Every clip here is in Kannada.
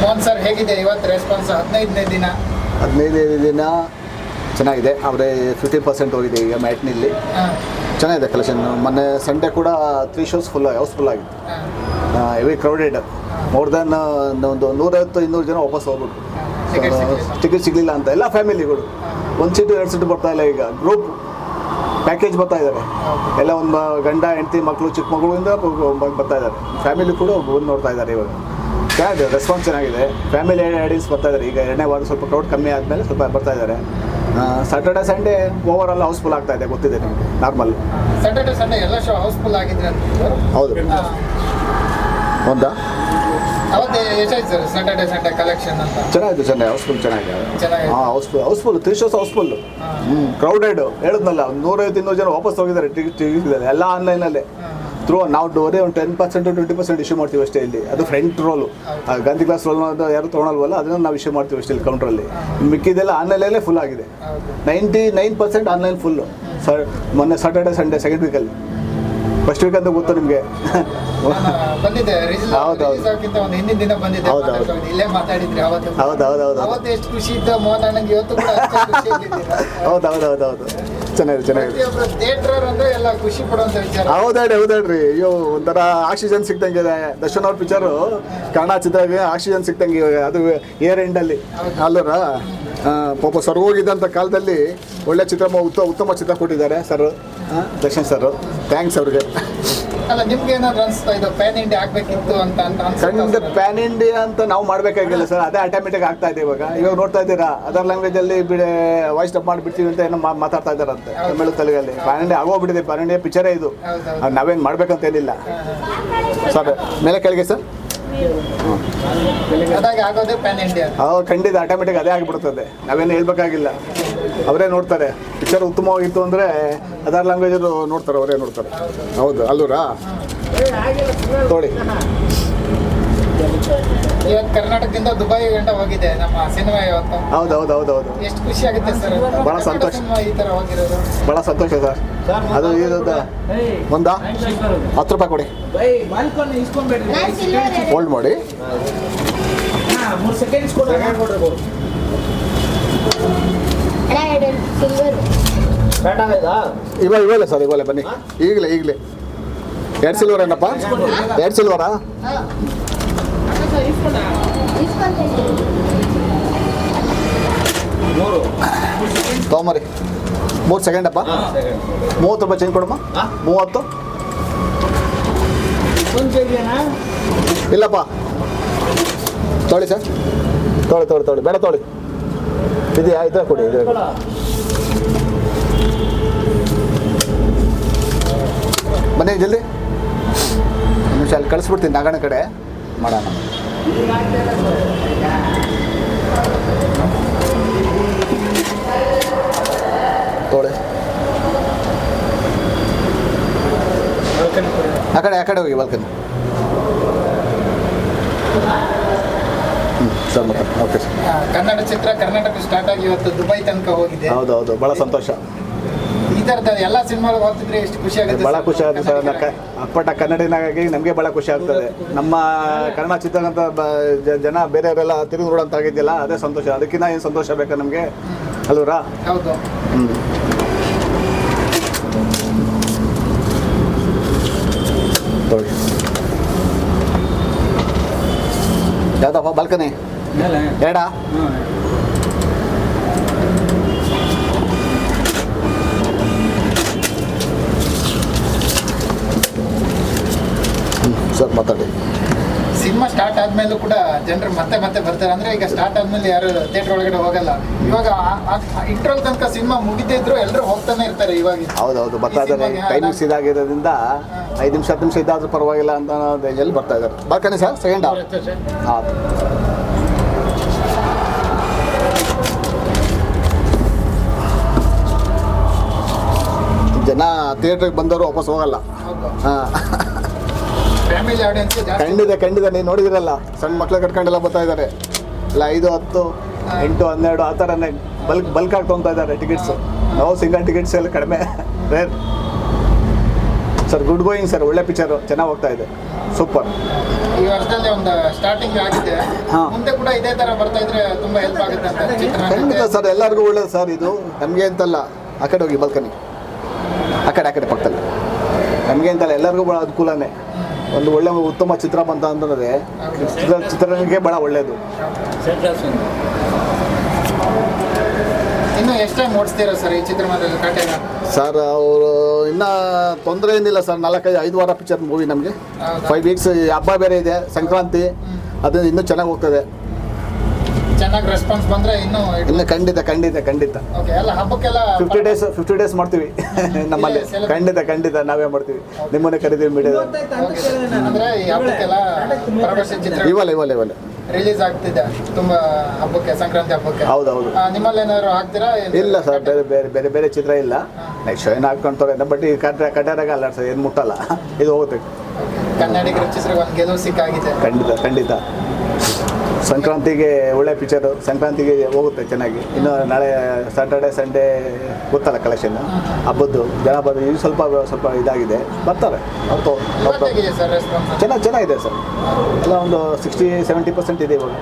ಮೋಹನ್ ಸರ್ ಹೇಗಿದೆ ಇವತ್ತು ರೆಸ್ಪಾನ್ಸ್? 15ನೇ ದಿನ ಚೆನ್ನಾಗಿದೆ. ಅವರೇ 50% ಹೋಗಿದೆ ಈಗ ಮ್ಯಾಟ್ನಲ್ಲಿ. ಚೆನ್ನಾಗಿದೆ ಕಲೆಕ್ಷನ್. ಮೊನ್ನೆ ಸಂಡೇ ಕೂಡ 3 shows ಹೌಸ್ಫುಲ್ ಆಗಿತ್ತು. Heavy crowded. ಮೋರ್ ದೆನ್ ಒಂದು 150-200 ಜನ ವಾಪಸ್ ಹೋಗ್ಬಿಟ್ಟು ಟಿಕೆಟ್ ಸಿಗಲಿಲ್ಲ ಅಂತ. ಎಲ್ಲ ಫ್ಯಾಮಿಲಿಗಳು 1 ಸೀಟು 2 ಸೀಟು ಬರ್ತಾ ಇಲ್ಲ. ಈಗ ಗ್ರೂಪ್ ಪ್ಯಾಕೇಜ್ ಬರ್ತಾ ಇದ್ದಾರೆ. ಎಲ್ಲ ಒಂದು ಗಂಡ ಹೆಂಡತಿ ಮಕ್ಕಳು ಚಿಕ್ಕ ಮಗುವಿಂದ ಬರ್ತಾ ಇದ್ದಾರೆ. ಫ್ಯಾಮಿಲಿ ಕೂಡ ಬಂದು ನೋಡ್ತಾ ಇದ್ದಾರೆ. ಇವಾಗ ಚೆನ್ನಾಗಿದೆ, ರೆಸ್ಪಾನ್ಸ್ ಚೆನ್ನಾಗಿದೆ. ಫ್ಯಾಮಿಲಿ ಆಡಿಯನ್ಸ್ ಬರ್ತಾ ಇದ್ದಾರೆ. ಈಗ 2ನೇ ವಾರ ಸ್ವಲ್ಪ ಕ್ರೌಡ್ ಕಮ್ಮಿ ಆದಮೇಲೆ ಸ್ವಲ್ಪ ಬರ್ತಾ ಇದ್ದಾರೆ. Saturday Sunday over all houseful ಆಗ್ತಾ ಇದೆ, ಗೊತ್ತಿದೆ ನಿಮಗೆ. ನಾರ್ಮಲ್ ಸ್ಯಾಟರ್ಡೆ ಸಂಡೇ ಎಲ್ಲ ಶೋ ಹೌಸ್ಫುಲ್ ಆಗಿದ್ರೆ ಹೌದು. ಒಂದಾ ಅವತ್ತೇ ಎಷ್ಟಾಯ್ತು ಸರ್ ಸ್ಯಾಟರ್ಡೆ ಸಂಡೇ ಕಲೆಕ್ಷನ್ ಅಂತ? ಚೆನ್ನಾಗಿದೆ ಸಂಡೇ ಹೌಸ್ಫುಲ್. ಚೆನ್ನಾಗಿದೆ. ಹಾಂ, ಹೌಸ್ಫುಲ್ 3 shows ಹೌಸ್ಫುಲ್. ಕ್ರೌಡೆಡ್ ಹೇಳಿದ್ನಲ್ಲ, 150-200 ಜನ ವಾಪಸ್ ಹೋಗಿದ್ದಾರೆ. ಟಿಕೆಟ್ ಎಲ್ಲ ಆನ್ಲೈನಲ್ಲೇ ಥ್ರೂ. ನಾವು ಡೋರೇ ಒಂದು 10%-20% ಇಶ್ಯೂ ಮಾಡ್ತೀವಿ ಅಷ್ಟೇ ಇಲ್ಲಿ. ಅದು front role. Gandhi class role ಯಾರು ತೊಗೊಳಲ್ವಲ್ಲ, ಅದನ್ನು ನಾವು ಇಶ್ಯೂ ಮಾಡ್ತೀವಿ ಅಷ್ಟೇ ಇಲ್ಲಿ ಕೌಂಟ್ರಲ್ಲಿ. ಮಿಕ್ಕಿದೆಲ್ಲ ಆನ್ಲೈನಲ್ಲೇ ಫುಲ್ ಆಗಿದೆ. 99% ಆನ್ಲೈನ್ ಫುಲ್ಲು. ಮೊನ್ನೆ ಸ್ಯಾಟರ್ಡೆ ಸಂಡೇ ಸೆಕೆಂಡ್ ವೀಕಲ್ಲಿ. ಫಸ್ಟ್ ವೀಕ್ ಅಂತ ಗೊತ್ತು ನಿಮಗೆ. ಬಂದಿದ್ದೆ ಒಂದು ಹಿಂದಿನ ದಿನ ಬಂದಿದ್ದೆ. ಇಲ್ಲೇ ಮಾತಾಡಿದ್ರಿ ಅವತ್ತು. ಹೌದು. ಎಷ್ಟು ಖುಷಿ ಇದ್ದ ಮೋಹನ್ ಅಣ್ಣಂಗೆ ಇವತ್ತು ಕೂಡ ಹೌದು. ಚೆನ್ನಾಗಿದೆ. ಥಿಯೇಟರ್ ಅಂದ್ರೆ ಎಲ್ಲ ಖುಷಿ ಪಡುವಂತ ವಿಚಾರ. ಹೌದಾಡ್ರಿ. ಅಯ್ಯೋ, ಒಂಥರ ಆಕ್ಸಿಜನ್ ಸಿಕ್ತಂಗೆ ಇದೆ. ದರ್ಶನ್ ಅವ್ರ ಪಿಕ್ಚರು ಕನ್ನಡ ಚಿತ್ರಕ್ಕೆ ಆಕ್ಸಿಜನ್ ಸಿಕ್ತಂಗೆ ಇವಾಗ. ಅದು ಏರ್ ಎಂಡಲ್ಲಿ ಅಲ್ಲರ ಪಾಪ ಸರ್ ಹೋಗಿದ್ದಂಥ ಕಾಲದಲ್ಲಿ ಒಳ್ಳೆ ಚಿತ್ರ, ಉತ್ತಮ ಚಿತ್ರ ಕೊಟ್ಟಿದ್ದಾರೆ ಸರ್, ದರ್ಶನ್ ಸರ್. ಥ್ಯಾಂಕ್ಸ್ ಅವ್ರಿಗೆ. ಅಲ್ಲ, ನಿಮ್ಗೆ ಏನಾದ್ರು ಅನಿಸ್ತಾ ಇದು ಪ್ಯಾನ್ ಇಂಡಿಯಾ ಆಗ್ಬೇಕಿತ್ತು ಅಂತ? ಖಂಡಿತ ಪ್ಯಾನ್ ಇಂಡಿಯಾ ಅಂತ ನಾವು ಮಾಡಬೇಕಾಗಿಲ್ಲ ಸರ್, ಅದೇ ಆಟೋಮೆಟಿಕ್ ಆಗ್ತಾ ಇದೆ ಇವಾಗ ನೋಡ್ತಾ ಇದ್ದೀರಾ. ಅದರ್ ಲ್ಯಾಂಗ್ವೇಜಲ್ಲಿ ವಾಯ್ಸ್ ಡಬ್ ಮಾಡಿಬಿಡ್ತೀವಿ ಅಂತ ಏನೋ ಮಾತಾಡ್ತಾ ಇದ್ದಾರಂತೆ ತಮಿಳು ತೆಲುಗಲ್ಲಿ. ಪ್ಯಾನ್ ಇಂಡಿಯಾ ಆಗೋಗ್ಬಿಟ್ಟಿದೆ. ಪ್ಯಾನ್ ಇಂಡಿಯಾ ಪಿಕ್ಚರೇ ಇದು. ನಾವೇನು ಮಾಡ್ಬೇಕಂತ ಏನಿಲ್ಲ ಸರ್. ಮೇಲೆ ಕೆಳಗೆ ಸರ್. ಆಗೋದೇ ಪ್ಯಾನ್ ಇಂಡಿಯಾ. ಖಂಡಿತ ಆಟೋಮೆಟಿಕ್ ಅದೇ ಆಗಿಬಿಡ್ತದೆ. ನಾವೇನು ಹೇಳ್ಬೇಕಾಗಿಲ್ಲ. ಅವರೇ ನೋಡ್ತಾರೆ. ಪಿಕ್ಚರ್ ಉತ್ತಮವಾಗಿತ್ತು ಅಂದರೆ ಅದರ್ ಲ್ಯಾಂಗ್ವೇಜರು ನೋಡ್ತಾರೆ, ಅವರೇ ನೋಡ್ತಾರೆ. ಹೌದು ಅಲ್ಲೂರಾ ನೋಡಿ. ಇವತ್ತು ಕರ್ನಾಟಕದಿಂದ ದುಬೈ ಗಂಟ ಹೋಗಿದೆ ನಮ್ಮ ಸಿನಿಮಾ ಇವತ್ತು. ಹೌದು. ಎಷ್ಟು ಖುಷಿ ಆಗುತ್ತೆ ಸರ್. ಭಾಳ ಸಂತೋಷ. ಈ ಥರ ಹೋಗಿರೋದು ಭಾಳ ಸಂತೋಷ ಸರ್. ಅದು ಇರೋದ ಒಂದಾ 10 ರೂಪಾಯಿ ಕೊಡಿ, ಹೋಲ್ಡ್ ಮಾಡಿ. ಇವಾಗ ಸರ್, ಇವಾಗ ಬನ್ನಿ. ಈಗಲೇ 2 ಸಿಲ್ವರ್ ಏನಪ್ಪ? 2 ಸಿಲ್ವರಾ? ತೊಗೊಂಬರಿ. 3 ಸೆಕೆಂಡ್ ಅಪ್ಪ. 30 ರೂಪಾಯಿ ಚೇಂಜ್ ಕೊಡಮ್ಮ. 30 ಇಲ್ಲಪ್ಪ. ತೊಳಿ ಸರ್, ತೊಳಿ ಬೇಡ, ತೊಳಿ ಇದೆಯಾ? ಇದ್ರೆ ಕೊಡಿ. ಬನ್ನಿ ಜಲ್ದಿ. ಒಂದು ನಿಮಿಷ ಅಲ್ಲಿ ಕಳಿಸ್ಬಿಡ್ತೀನಿ. ನಾಗಣ ಕಡೆ ಮಾಡೋಣ. ತೊಳೆ ಆ ಕಡೆ ಹೋಗಿ ಬಾಲ್ಕನಿ. ಸರ್ ಮತ್ತೆ ಓಕೆ ಸರ್. ಕನ್ನಡ ಚಿತ್ರ ಕರ್ನಾಟಕ ಸ್ಟಾರ್ಟ್ ಆಗಿ ಇವತ್ತು ದುಬೈ ತನಕ ಹೋಗಿದೆ. ಹೌದು, ಭಾಳ ಸಂತೋಷ. ಈ ಥರದ ಎಲ್ಲ ಸಿನಿಮಾಗಳು ಹೋಗ್ತಿದ್ರೆ ಎಷ್ಟು ಖುಷಿ ಆಗುತ್ತೆ? ಭಾಳ ಖುಷಿ ಆಗುತ್ತೆ ಸರ್. ಅಪ್ಪಟ ಕನ್ನಡಿನಾಗಿ ನಮಗೆ ಭಾಳ ಖುಷಿ ಆಗ್ತದೆ. ನಮ್ಮ ಕನ್ನಡ ಚಿತ್ರರಂತ ಜನ ಬೇರೆಯವರೆಲ್ಲ ತಿರುಗಿ ನೋಡೋಂತ ಆಗಿದ್ದಿಲ್ಲ, ಅದೇ ಸಂತೋಷ. ಅದಕ್ಕಿಂತ ಏನು ಸಂತೋಷ ಬೇಕಾ ನಮಗೆ ಅಲ್ವರಾ? ಹೌದು. ಯಾವ್ದಪ್ಪ ಬಾಲ್ಕನಿ? ಎರಡಾ? ಸರ್ ಮಾತಾಡಿ. ಸಿನಿಮಾ ಸ್ಟಾರ್ಟ್ ಆದ್ಮೇಲೂ ಕೂಡ ಜನರು ಮತ್ತೆ ಬರ್ತಾರೆ. ಅಂದ್ರೆ ಈಗ ಸ್ಟಾರ್ಟ್ ಆದ್ಮೇಲೆ ಯಾರು ಥಿಯೇಟರ್ ಒಳಗಡೆ ಹೋಗಲ್ಲ. ಇವಾಗ ಇಂಟ್ರೋಲ್ ತನಕ ಸಿನಿಮಾ ಮುಗಿದೇ ಇದ್ರು ಎಲ್ಲರೂ ಹೋಗ್ತಾನೆ ಇರ್ತಾರೆ. ಇವಾಗ ಹೌದು ಬರ್ತಾ ಇದ್ದಾರೆ. ಟೈಮಿಂಗ್ಸ್ ಇದಾಗಿರೋದ್ರಿಂದ 5 ನಿಮಿಷ 10 ನಿಮಿಷ ಇದಾದ್ರೂ ಪರವಾಗಿಲ್ಲ ಅಂತ ಎಲ್ಲಿ ಬರ್ತಾ ಇದ್ದಾರೆ. Balcony sir second. ಹಾಂ, ಜನ ಥಿಯೇಟ್ರಿಗೆ ಬಂದವರು ವಾಪಸ್ ಹೋಗಲ್ಲ. ಹಾಂ, ಫ್ಯಾಮಿಲಿ ಆಡಿಯನ್ಸ್ ಖಂಡಿತ. ನೀವು ನೋಡಿದಿರಲ್ಲ, ಸಣ್ಣ ಮಕ್ಳು ಕಟ್ಕೊಂಡೆಲ್ಲ ಬರ್ತಾ ಇದ್ದಾರೆ. ಇಲ್ಲ 5, 10, 8, 12 ಆ ಥರನೇ ಬಲ್ಕ್ ಆಗಿ ತೊಗೊತಾ ಇದ್ದಾರೆ ಟಿಕೆಟ್ಸು. ನಾವು ಸಿಂಗಲ್ ಟಿಕೆಟ್ಸ್ ಎಲ್ಲ ಕಡಿಮೆ rare sir. Good going sir. ಒಳ್ಳೆ ಪಿಕ್ಚರು, ಚೆನ್ನಾಗಿ ಹೋಗ್ತಾ ಇದೆ. ಸೂಪರ್. ಈ ವರ್ಷದಲ್ಲಿ ಒಂದು ಸ್ಟಾರ್ಟಿಂಗ್ ಆಗಿದೆ, ಹಾ. ಮುಂದೆ ಕೂಡ ಇದೇ ತರ ಬರ್ತಾ ಇದ್ರೆ ತುಂಬಾ ಹೆಲ್ಪ್ ಆಗುತ್ತೆ ಅಂತ ಖಂಡಿತ ಚಿತ್ರ. ಸರ್, ಎಲ್ಲರಿಗೂ ಒಳ್ಳೇದು ಸರ್ ಇದು. ನಮಗೆ ಅಂತಲ್ಲ, ಆ ಕಡೆ ಹೋಗಿ ಬಾಲ್ಕನಿ, ಆ ಕಡೆ ಪಕ್ಕದಲ್ಲಿ. ನಮಗೆ ಅಂತಲ್ಲ, ಎಲ್ಲರಿಗೂ ಭಾಳ ಅನುಕೂಲನೇ. ಒಂದು ಒಳ್ಳೆ ಉತ್ತಮ ಚಿತ್ರ ಬಂತ ಅಂತಂದರೆ ಚಿತ್ರನಿಗೆ ಭಾಳ ಒಳ್ಳೆಯದು. ಇನ್ನು ಎಷ್ಟು ಟೈಮ್ ಓಡಿಸ್ತೀರಾ ಸರ್ ಈ ಚಿತ್ರಮಂದಿರದಲ್ಲಿ ಕಾಟೇನ? ಸರ್ ಅವರು ಇನ್ನೂ ತೊಂದರೆ ಏನಿಲ್ಲ ಸರ್, 4-5 ವಾರ ಪಿಕ್ಚರ್ ಮೂವಿ ನಮಗೆ. ಹೌದಾ? 5 ವೀಕ್ಸ್ ಹಬ್ಬ ಬೇರೆ ಇದೆ, ಸಂಕ್ರಾಂತಿ, ಅದು ಇನ್ನೂ ಚೆನ್ನಾಗಿ ಹೋಗ್ತದೆ. ಚೆನ್ನಾಗಿ ರೆಸ್ಪಾನ್ಸ್ ಬಂದ್ರೆ ಇನ್ನು ಇನ್ನು ಖಂಡಿತ ಓಕೆ. ಎಲ್ಲ ಹಬ್ಬಕ್ಕೆಲ್ಲ 50 ಡೇಸ್ ಮಾಡ್ತೀವಿ ನಮ್ಮಲ್ಲಿ. ಖಂಡಿತ ನಾವೇ ಮಾಡ್ತೀವಿ. ನಿಮ್ಮನ್ನೇ ಕರೀತೀವಿ ಮೀಡಿಯಾದಲ್ಲಿ. ಅಂದ್ರೆ ಈ ಹಬ್ಬಕ್ಕೆಲ್ಲ ಪ್ರವೇಶ ಚಿತ್ರ ಇವಲ್ಲ ರಿಲೀಸ್ ಆಗ್ತಿದೆ ತುಂಬಾ ಹಬ್ಬಕ್ಕೆ, ಸಂಕ್ರಾಂತಿ ಹಬ್ಬಕ್ಕೆ. ಹೌದು. ನಿಮ್ಮಲ್ಲಿ ಏನಾದ್ರು ಹಾಕ್ತೀರಾ? ಇಲ್ಲ ಸರ್, ಬೇರೆ ಚಿತ್ರ ಇಲ್ಲ. ನೆಕ್ಸ್ಟ್ ಏನು ಹಾಕ್ಕೊಂತಾರೆ, ಬಟ್ ಈ ಕಡ್ಡಾರಾಗ ಅಲ್ಲ ಸರ್, ಏನು ಮುಟ್ಟಲ್ಲ. ಇದು ಹೋಗುತ್ತೆ. ಕನ್ನಡಿಗರ ಚಿತ್ರ ಒಂದು ಗೆಲುವು ಸಿಕ್ಕಾಗಿದೆ. ಖಂಡಿತ ಸಂಕ್ರಾಂತಿಗೆ ಒಳ್ಳೆ ಪಿಕ್ಚರು, ಸಂಕ್ರಾಂತಿಗೆ ಹೋಗುತ್ತೆ ಚೆನ್ನಾಗಿ. ಇನ್ನು ನಾಳೆ ಸ್ಯಾಟರ್ಡೆ ಸಂಡೇ ಗೊತ್ತಲ್ಲ ಕಲೆಕ್ಷನ್ ಹಬ್ಬದ್ದು, ಜನ ಬಂದು ಈಗ ಸ್ವಲ್ಪ ಇದಾಗಿದೆ, ಬರ್ತಾರೆ. ಇವತ್ತೇಗಿದೆ ಸರ್ ರೆಸ್ಪಾನ್ಸ್? ಚೆನ್ನಾಗಿದೆ ಸರ್, ಎಲ್ಲ ಒಂದು 60-70% ಇದೆ ಇವಾಗ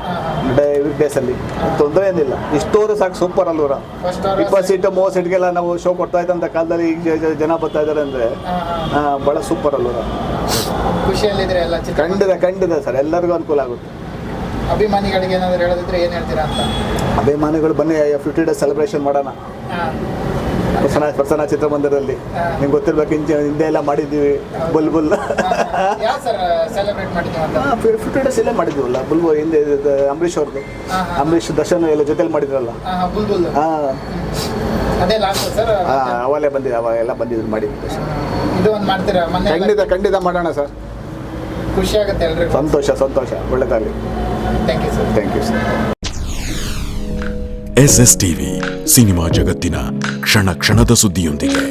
ವೀಕ್ ಡೇಸಲ್ಲಿ. ತೊಂದರೆ ಏನಿಲ್ಲ. ಇಷ್ಟೋರು ಸಾಕು, ಸೂಪರ್ ಅಲ್ವರ. 20 ಸೀಟು 30 ಸೀಟ್ಗೆಲ್ಲ ನಾವು ಶೋ ಕೊಡ್ತಾ ಇದ್ದಂಥ ಕಾಲದಲ್ಲಿ ಈಗ ಜನ ಬರ್ತಾ ಇದ್ದಾರೆ ಅಂದರೆ ಭಾಳ ಸೂಪರ್ ಅಲ್ವರ. ಖುಷಿಯಲ್ಲಿದ್ರೆ ಎಲ್ಲ ಚಿತ್ರ? ಖಂಡಿತ ಸರ್, ಎಲ್ಲರಿಗೂ ಅನುಕೂಲ ಆಗುತ್ತೆ. ಅಭಿಮಾನಿಗಳಿಗೆ ಏನಾದ್ರು ಹೇಳೋದಿದ್ರೆ ಏನು ಹೇಳ್ತೀರಾ ಅಂತ? ಅಭಿಮಾನಿಗಳು ಬನ್ನಿ, 50 ಡೇಸ್ ಸೆಲೆಬ್ರೇಷನ್ ಮಾಡೋಣ ಪ್ರಸನ್ನ ಚಿತ್ರಮಂದಿರದಲ್ಲಿ. ನಿಮ್ಗೆ ಗೊತ್ತಿರ್ಬೇಕು, ಹಿಂದೆ ಎಲ್ಲ ಮಾಡಿದ್ದೀವಿ ಬುಲ್ಬುಲ್. ಯಾವ ಸರ್ ಸೆಲೆಬ್ರೇಟ್ ಮಾಡಿದ್ದೀವಿ ಅಂತ? 50 ಡೇಸ್ ಇಲ್ಲೇ ಮಾಡಿದ್ದೀವಲ್ಲ ಬುಲ್ಬುಲ್. ಹಿಂದೆ ಅಂಬರೀಷ್ ಅವ್ರದ್ದು, ಅಂಬರೀಷ್ ದರ್ಶನ್ ಎಲ್ಲ ಜೊತೆಲಿ ಮಾಡಿದ್ರಲ್ಲ. ಬುಲ್ಬುಲ್ ಅದೇ ಲಾಸ್ಟ್ ಸರ್. ಅವೆಲ್ಲ ಬಂದಿದ್ರು ಮಾಡಿ. ಇದು ಒಂದು ಮಾಡ್ತೀರಾ? ಮೊನ್ನೆ ಖಂಡಿತ ಮಾಡೋಣ ಸರ್. ಖುಷಿ ಆಗುತ್ತೆ ಎಲ್ರಿಗೂ. ಸಂತೋಷ. ಒಳ್ಳೆದಾಗಲಿ. Thank you sir. SS TV, cinema ಜಗತ್ತಿನ ಕ್ಷಣದ ಸುದ್ದಿಯೊಂದಿಗೆ.